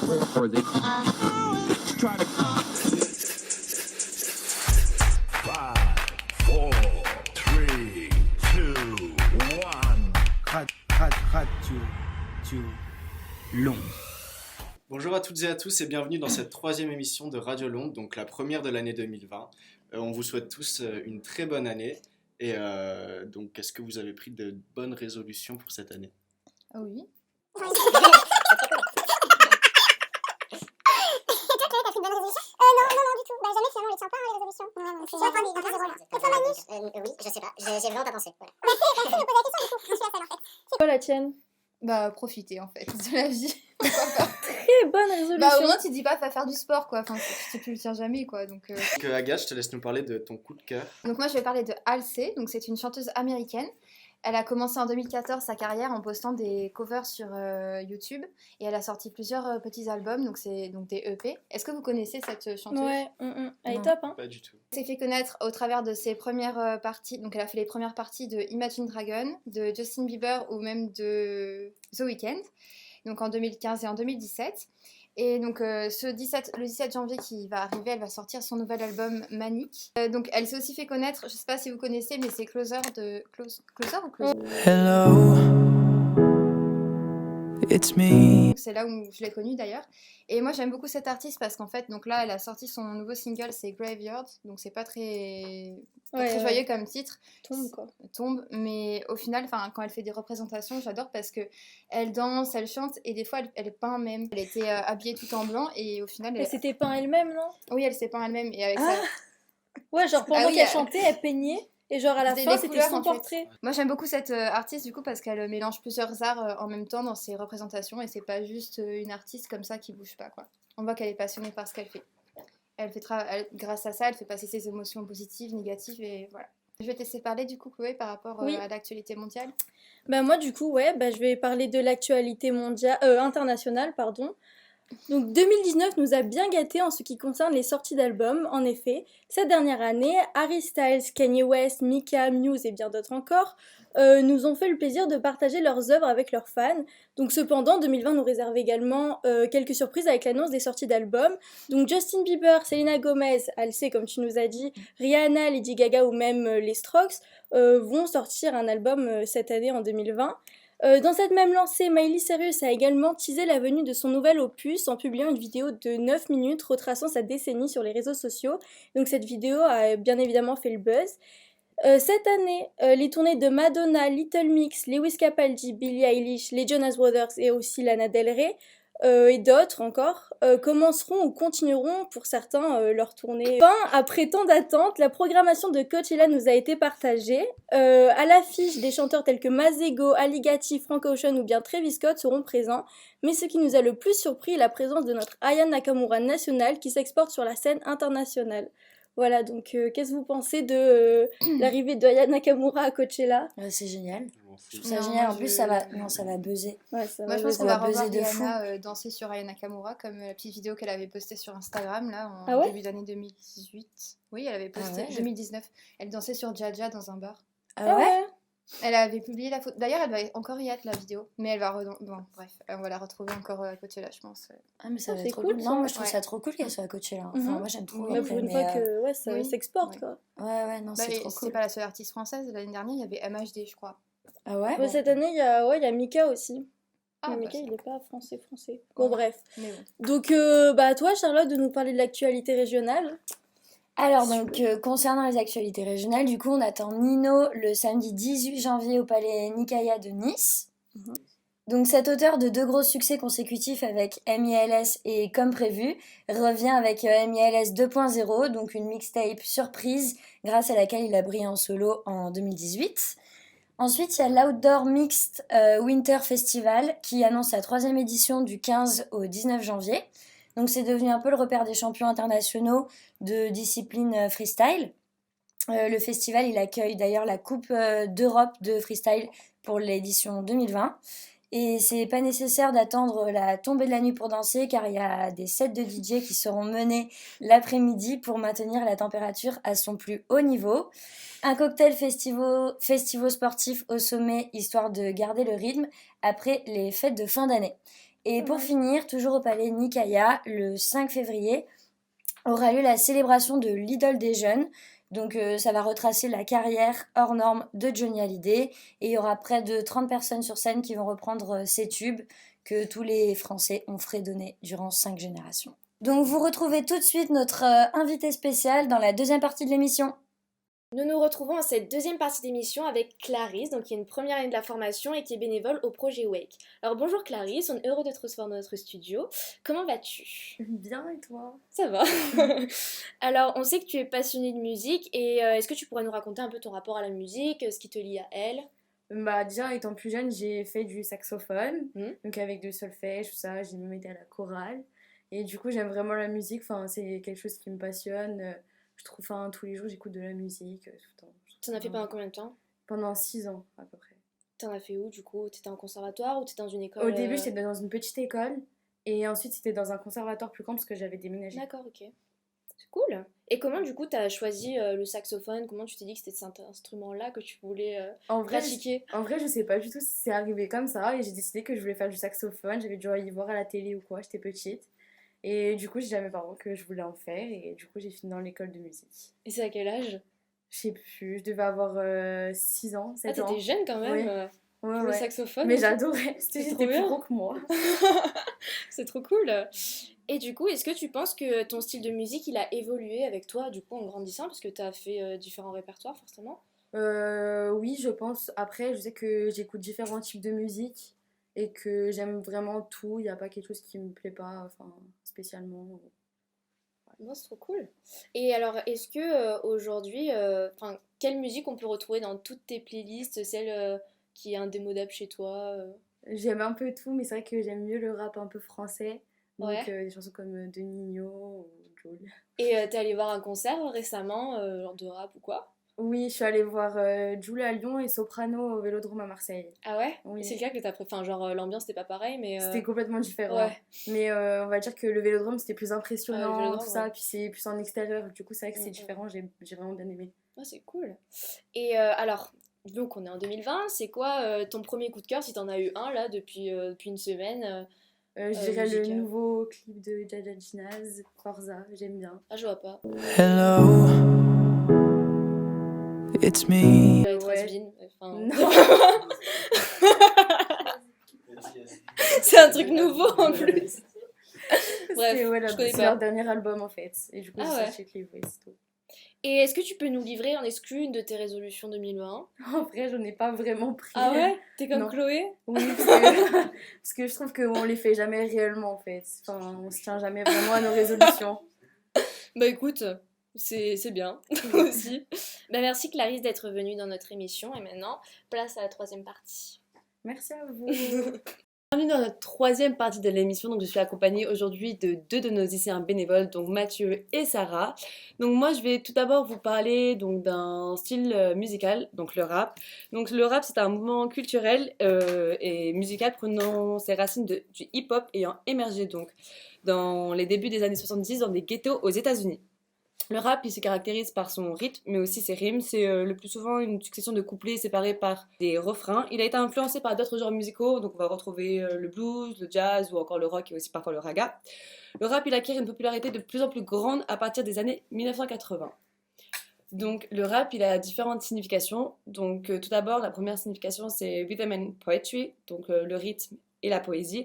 Or they try to. 5, 4, 3, 2, 1. Radio Long. Bonjour à toutes et à tous et bienvenue dans cette troisième émission de Radio Longue, donc la première de l'année 2020. On vous souhaite tous une très bonne année. Et donc, est-ce que vous avez pris de bonnes résolutions pour cette année ? Oui. Toi, t'as pris de bonnes résolutions ? Non, du tout. Bah, jamais, finalement, on les tient pas, les résolutions. C'est jamais dans tes zéros, là. Et toi, Manu ? Oui, je sais pas, j'ai vraiment pas pensé. Voilà. Merci de me poser la question, du coup. Je suis la seule, en fait. C'est quoi la tienne? Bah, profiter en fait de la vie. Très bonne résolution. Bah, au moins, tu dis pas, va faire du sport quoi. Enfin, tu le tiens jamais quoi. Donc, Agathe, je te laisse nous parler de ton coup de cœur. donc, moi, je vais parler de Halsey. Donc, c'est une chanteuse américaine. Elle a commencé en 2014 sa carrière en postant des covers sur YouTube. Et elle a sorti plusieurs petits albums. Donc, c'est donc des EP. Est-ce que vous connaissez cette chanteuse ? Ouais, elle est Non. top, hein. Pas du tout. Elle s'est fait connaître au travers de ses premières parties. Donc, elle a fait les premières parties de Imagine Dragon, de Justin Bieber ou même de The Weeknd. Donc, en 2015 et en 2017. Et donc, le 17 janvier qui va arriver, elle va sortir son nouvel album Manic. Donc, elle s'est aussi fait connaître, je sais pas si vous connaissez, mais c'est Closer de... Closer ou Closer ? Hello, it's me. C'est là où je l'ai connue d'ailleurs. Et moi j'aime beaucoup cette artiste parce qu'en fait, donc là elle a sorti son nouveau single, c'est Graveyard. Donc c'est pas très joyeux comme titre. Tombe quoi. Tombe, mais au final, quand elle fait des représentations, j'adore parce que elle danse, elle chante et des fois elle peint même. Elle était habillée tout en blanc et au final... Elle s'était peint elle-même, non? Oui, elle s'est peint elle-même et avec Ouais, genre pendant oui, qu'elle chantait, elle peignait. Et genre à la Des fin, c'était couleurs, son en fait. portrait. Moi j'aime beaucoup cette artiste du coup parce qu'elle mélange plusieurs arts en même temps dans ses représentations et c'est pas juste une artiste comme ça qui bouge pas quoi. On voit qu'elle est passionnée par ce qu'elle fait. Grâce à ça, elle fait passer ses émotions positives, négatives et voilà. Je vais te laisser parler du coup Chloé par rapport Oui. à l'actualité mondiale. Bah moi du coup, je vais parler de l'actualité internationale, pardon. Donc 2019 nous a bien gâtés en ce qui concerne les sorties d'albums. En effet, cette dernière année, Harry Styles, Kanye West, Mika, Muse et bien d'autres encore nous ont fait le plaisir de partager leurs œuvres avec leurs fans. Donc cependant, 2020 nous réserve également quelques surprises avec l'annonce des sorties d'albums. Donc Justin Bieber, Selena Gomez, Halsey comme tu nous as dit, Rihanna, Lady Gaga ou même les Strokes vont sortir un album cette année en 2020. Dans cette même lancée, Miley Cyrus a également teasé la venue de son nouvel opus en publiant une vidéo de 9 minutes retraçant sa décennie sur les réseaux sociaux. Donc cette vidéo a bien évidemment fait le buzz. Cette année, les tournées de Madonna, Little Mix, Lewis Capaldi, Billie Eilish, les Jonas Brothers et aussi Lana Del Rey et d'autres encore commenceront ou continueront pour certains leur tournée. Enfin, après tant d'attentes, la programmation de Coachella nous a été partagée. À l'affiche, des chanteurs tels que Masego, Ali Gatti, Frank Ocean ou bien Travis Scott seront présents. Mais ce qui nous a le plus surpris est la présence de notre Aya Nakamura nationale qui s'exporte sur la scène internationale. Voilà, donc qu'est-ce que vous pensez de l'arrivée de Aya Nakamura à Coachella ? C'est génial. Je Je trouve ça génial. En plus, ça va buzzer. Ouais, ça Moi je va pense qu'on buzzer. va revoir buzzer de fou. Rihanna danser sur Aya Nakamura comme la petite vidéo qu'elle avait postée sur Instagram là en Ah ouais début d'année 2018. Oui, elle avait posté Ah ouais, 2019. Elle dansait sur Jaja dans un bar. Ah ouais? Elle avait publié la photo. D'ailleurs, elle va encore y être la vidéo, mais elle va bon, bref, on va la retrouver encore à côté là, je pense. Ah, mais ça va c'est être trop cool, cool. ça. Non, moi je trouve Ouais. ça trop cool qu'elle soit à Coachella. Enfin, Mhm. moi j'aime trop. Ouais, après, Pour une mais, fois que ça oui. s'exporte Ouais. quoi. Ouais, non, c'est trop C'est cool. pas la seule artiste française. L'année dernière, il y avait MHD, je crois. Ah ouais? Ouais, cette année, il y a Mika aussi. Ah, Mais bah, Mika, c'est il est pas français. Bon, Ouais. bref. Mais bon. Donc, à toi, Charlotte, de nous parler de l'actualité régionale. Alors, donc, concernant les actualités régionales, du coup, on attend Nino le samedi 18 janvier au Palais Nicaïa de Nice. Mhm. Donc, cet auteur de 2 gros succès consécutifs avec MILS et Comme prévu revient avec MILS 2.0, donc une mixtape surprise grâce à laquelle il a brillé en solo en 2018. Ensuite, il y a l'Outdoor Mixed Winter Festival qui annonce sa 3e édition du 15 au 19 janvier. Donc c'est devenu un peu le repère des champions internationaux de discipline freestyle. Le festival, il accueille d'ailleurs la Coupe d'Europe de freestyle pour l'édition 2020. Et c'est pas nécessaire d'attendre la tombée de la nuit pour danser car il y a des sets de DJ qui seront menés l'après-midi pour maintenir la température à son plus haut niveau. Un cocktail festivo sportif au sommet histoire de garder le rythme après les fêtes de fin d'année. Et pour Ouais. finir, toujours au palais Nikaya, le 5 février, aura lieu la célébration de l'idole des jeunes. Donc ça va retracer la carrière hors norme de Johnny Hallyday. Et il y aura près de 30 personnes sur scène qui vont reprendre ces tubes que tous les Français ont fredonnés durant 5 générations. Donc vous retrouvez tout de suite notre invité spécial dans la deuxième partie de l'émission. Nous nous retrouvons à cette deuxième partie d'émission avec Clarisse, donc qui est une première année de la formation et qui est bénévole au projet Wake. Alors bonjour Clarisse, on est heureux de te recevoir dans notre studio. Comment vas-tu? Bien, et toi? Ça va. Alors on sait que tu es passionnée de musique et est-ce que tu pourrais nous raconter un peu ton rapport à la musique, ce qui te lie à elle? Bah, déjà, étant plus jeune, j'ai fait du saxophone, Mhm. donc avec du solfège, tout ça, j'ai même été à la chorale. Et du coup, j'aime vraiment la musique, enfin, c'est quelque chose qui me passionne. Je trouve, enfin, tous les jours, j'écoute de la musique, tout le temps. T'en as fait pendant combien de temps? Pendant 6 ans, à peu près. T'en as fait où du coup? T'étais en conservatoire ou t'étais dans une école? Au début, j'étais dans une petite école, et ensuite, c'était dans un conservatoire plus grand parce que j'avais déménagé. D'accord, ok. C'est cool. Et comment du coup t'as choisi le saxophone? Comment tu t'es dit que c'était cet instrument-là que tu voulais En vrai, pratiquer? En vrai, je sais pas du tout si c'est arrivé comme ça, et j'ai décidé que je voulais faire du saxophone. J'avais dû y voir à la télé ou quoi, j'étais petite. Et du coup, j'ai dit à mes parents que je voulais en faire, et du coup, j'ai fini dans l'école de musique. Et c'est à quel âge? Je sais plus, je devais avoir 6 ans, Ah, 7 ans. t'étais jeune quand même Ouais. pour Ouais, le ouais. saxophone. Mais j'adorais, C'est j'étais trop plus bien. gros que moi. C'est trop cool. Et du coup, est-ce que tu penses que ton style de musique, il a évolué avec toi, du coup, en grandissant, parce que t'as fait différents répertoires, forcément? Oui, je pense. Après, je sais que j'écoute différents types de musique et que j'aime vraiment tout. Il n'y a pas quelque chose qui me plaît pas, enfin, spécialement. Moi, c'est trop cool. Et alors, est-ce que aujourd'hui, enfin, quelle musique on peut retrouver dans toutes tes playlists, celle qui est indémodable chez toi? J'aime un peu tout, mais c'est vrai que j'aime mieux le rap un peu français. Donc, Ouais. des chansons comme De Nino ou Jul. Et t'es allé voir un concert récemment, genre de rap ou quoi? Oui, je suis allée voir Jul à Lyon et Soprano au Vélodrome à Marseille. Ah ouais? Oui. C'est le cas que t'as préféré? Enfin, genre, l'ambiance c'était pas pareil, mais. C'était complètement différent. Ouais. Mais on va dire que le Vélodrome c'était plus Ouais, impressionnant, le Vélodrome, tout ça. ouais. Puis c'est plus en extérieur. Du coup, c'est vrai que c'est Mhm. différent. J'ai vraiment bien aimé. Ah, c'est cool. Et alors, donc on est en 2020, c'est quoi ton premier coup de cœur, si t'en as eu un là depuis une semaine? Je dirais le musical. nouveau clip de Jaja Ginaz, Forza, j'aime bien. Ah, je vois pas. Hello, it's me. Ouais. Trasbin, enfin. Non. C'est un truc nouveau en plus. Bref, C'est ouais, je connais c'est pas. leur dernier album en fait. Et du coup, Ah j'ai ouais. sorti le clip, ouais, c'est tout. Et est-ce que tu peux nous livrer en exclu une de tes résolutions 2020? En vrai, j'en ai pas vraiment pris. Ah ouais? T'es comme Non. Chloé? Oui, parce que je trouve qu'on les fait jamais réellement en fait. Enfin, on se tient jamais vraiment à nos résolutions. Bah écoute, c'est bien aussi. Bah merci Clarisse d'être venue dans notre émission et maintenant, place à la troisième partie. Merci à vous. Bienvenue dans notre troisième partie de l'émission. Donc, je suis accompagnée aujourd'hui de deux de nos lycéens bénévoles, donc Mathieu et Sarah. Donc, moi, je vais tout d'abord vous parler donc d'un style musical, donc le rap. Donc, le rap, c'est un mouvement culturel et musical prenant ses racines du hip-hop ayant émergé donc dans les débuts des années 70 dans des ghettos aux États-Unis. Le rap, il se caractérise par son rythme, mais aussi ses rimes. C'est le plus souvent une succession de couplets séparés par des refrains. Il a été influencé par d'autres genres musicaux, donc on va retrouver le blues, le jazz ou encore le rock et aussi parfois le raga. Le rap, il acquiert une popularité de plus en plus grande à partir des années 1980. Donc le rap, il a différentes significations. Donc tout d'abord, la première signification, c'est rhythm and poetry, donc le rythme et la poésie.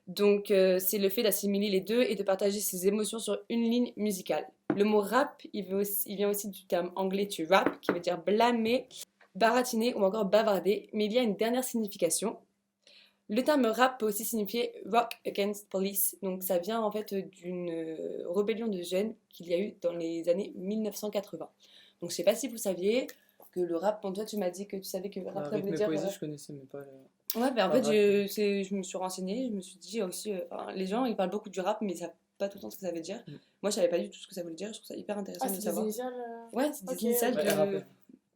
Donc c'est le fait d'assimiler les deux et de partager ses émotions sur une ligne musicale. Le mot rap, il vient aussi du terme anglais to rap, qui veut dire blâmer, baratiner ou encore bavarder, mais il y a une dernière signification. Le terme rap peut aussi signifier rock against police, donc ça vient en fait d'une rébellion de jeunes qu'il y a eu dans les années 1980. Donc je sais pas si vous saviez que le rap, bon, toi tu m'as dit que tu savais que le rap ça Avec voulait mes dire... poésies, je connaissais, mais pas. Ouais, ben en Pas fait, rap. je me suis renseignée, je me suis dit aussi, enfin, les gens ils parlent beaucoup du rap, mais ils savent pas tout le temps ce que ça veut dire. Mm. Moi, je savais pas du tout ce que ça voulait dire, je trouve ça hyper intéressant Ah, de c'est des savoir. initiales Ouais, c'est des Ok, initiales Ouais, rappel.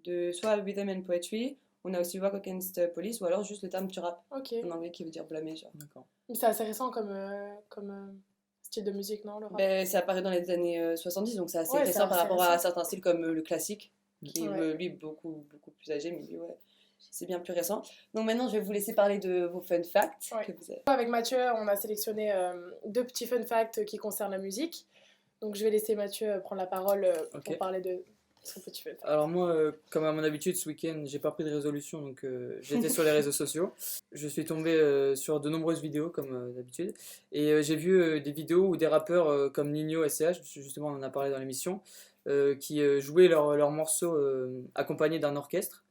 de soit rhythm and poetry, on a aussi rock against police, ou alors juste le terme tu rap Ok. en anglais qui veut dire blâmer. Genre. D'accord. Mais c'est assez récent comme style de musique, non, le rap? Ben, ça apparaît dans les années 70, donc c'est assez Ouais, récent c'est par assez rapport à récent. certains styles comme le classique, qui est Ouais. lui beaucoup plus âgé, mais lui, ouais. c'est bien plus récent. Donc maintenant, je vais vous laisser parler de vos fun facts. Ouais. Que vous avez. Avec Mathieu, on a sélectionné 2 petits fun facts qui concernent la musique. Donc je vais laisser Mathieu prendre la parole Ok. pour parler de son petit fun fact. Alors moi, comme à mon habitude, ce week-end, j'ai pas pris de résolution, donc j'étais sur les réseaux sociaux. Je suis tombé sur de nombreuses vidéos, comme d'habitude, et j'ai vu des vidéos où des rappeurs comme Nino, SCH, justement on en a parlé dans l'émission, qui jouaient leurs morceaux accompagnés d'un orchestre.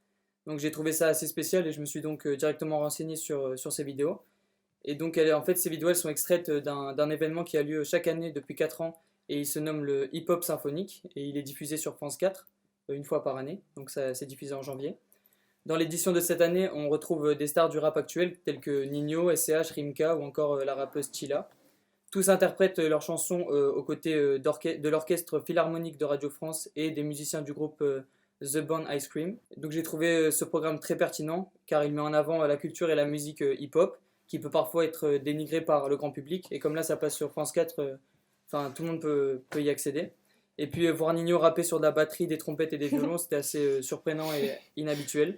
Donc j'ai trouvé ça assez spécial et je me suis donc directement renseigné sur ces vidéos. Et donc en fait, ces vidéos elles sont extraites d'un événement qui a lieu chaque année depuis 4 ans. Et il se nomme le Hip Hop Symphonique et il est diffusé sur France 4 une fois par année, donc ça c'est diffusé en janvier. Dans l'édition de cette année, on retrouve des stars du rap actuel tels que Nino, SCH, Rimka ou encore la rappeuse Chilla. Tous interprètent leurs chansons aux côtés de l'orchestre philharmonique de Radio France et des musiciens du groupe The Band Ice Cream. Donc j'ai trouvé ce programme très pertinent car il met en avant la culture et la musique hip-hop qui peut parfois être dénigrée par le grand public et comme là ça passe sur France 4, enfin, tout le monde peut y accéder. Et puis voir Nino rapper sur de la batterie, des trompettes et des violons, c'était assez surprenant et inhabituel.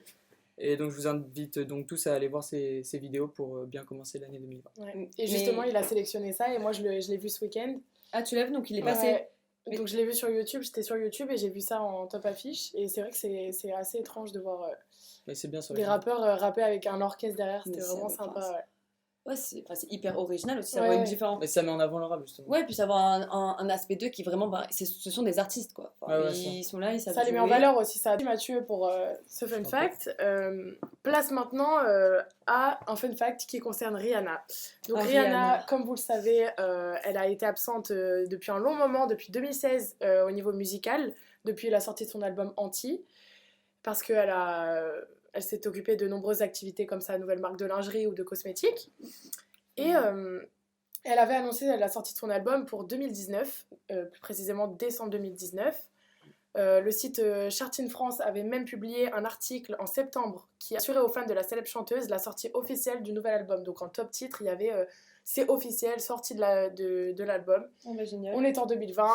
Et donc je vous invite donc tous à aller voir ces vidéos pour bien commencer l'année 2020. Ouais. Et justement, il a sélectionné ça et moi je l'ai vu ce week-end. Ah, tu l'as vu, donc il est Ouais. passé. Donc je l'ai vu sur YouTube, j'étais sur YouTube et j'ai vu ça en top affiche. Et c'est vrai que c'est assez étrange de voir Et c'est bien sur des les rappeurs rapper avec un orchestre derrière, c'était Mais vraiment c'est- sympa. enfin, Ouais. Ouais, c'est hyper original aussi, ça Ouais, voit une ouais. différence. Mais ça met en avant le rap justement. Ouais, puis ça voit un aspect d'eux qui vraiment, ce sont des artistes quoi. Enfin, Ouais, ouais, ils sont là, ils savent Ça les met en jouer. valeur aussi, ça. Mathieu pour ce fun fact. Place maintenant à un fun fact qui concerne Rihanna. Donc Ah, Rihanna, Rihanna. comme vous le savez, elle a été absente depuis un long moment, depuis 2016 au niveau musical, depuis la sortie de son album Anti, parce qu'elle elle s'est occupée de nombreuses activités comme sa nouvelle marque de lingerie ou de cosmétiques. Et elle avait annoncé la sortie de son album pour 2019, plus précisément décembre 2019. Le site Chartine France avait même publié un article en septembre qui assurait aux fans de la célèbre chanteuse la sortie officielle du nouvel album. Donc en top titre, il y avait c'est officiel, sortie de l'album. Oh, bah, génial. On est en 2020,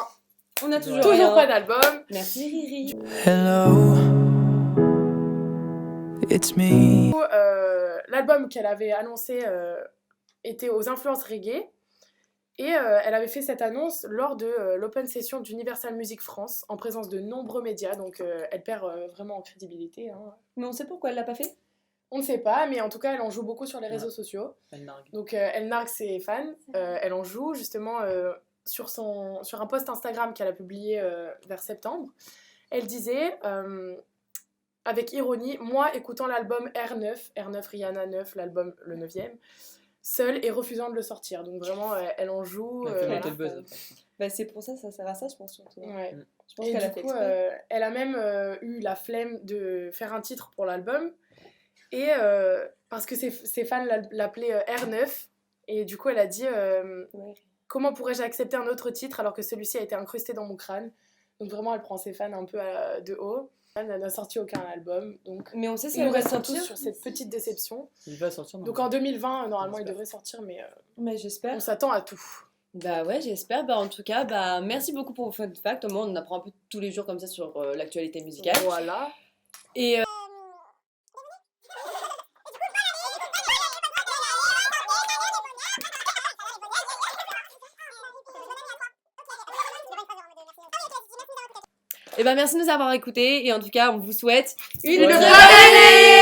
On a toujours toujours rien. pas d'album. Merci Riri. Hello, it's me. L'album qu'elle avait annoncé était aux influences reggae. Et elle avait fait cette annonce lors de l'open session d'Universal Music France, en présence de nombreux médias, donc elle perd vraiment en crédibilité. Hein. Mais on sait pourquoi elle l'a pas fait. On ne sait pas, mais en tout cas, elle en joue beaucoup sur les réseaux sociaux. Elle nargue. Donc elle nargue ses fans, elle en joue justement sur un post Instagram qu'elle a publié vers septembre. Elle disait, avec ironie, moi écoutant l'album R9 Rihanna 9, l'album le 9e, seule et refusant de le sortir. Donc vraiment, elle en joue. Elle fait monter voilà. le buzz après. Bah, c'est pour ça, ça sert à ça, je pense surtout. Ouais. Je pense Et qu'elle a du fait coup, exprès. elle a même eu la flemme de faire un titre pour l'album. Et parce que ses fans l'appelaient R9. Et du coup, elle a dit Ouais. comment pourrais-je accepter un autre titre alors que celui-ci a été incrusté dans mon crâne. Donc vraiment, elle prend ses fans un peu de haut. Elle n'a sorti aucun album. Donc Mais on sait si il nous elle va reste tous sortir. sur cette petite déception. Il va sortir. Donc en 2020, normalement, il J'espère. devrait sortir, mais Mais j'espère. on s'attend à tout. Bah ouais, j'espère. Bah en tout cas, bah merci beaucoup pour vos fun facts. Au moins, on apprend un peu tous les jours comme ça sur l'actualité musicale. Voilà. Et bah merci de nous avoir écoutés. Et en tout cas, on vous souhaite Une bonne bonne année.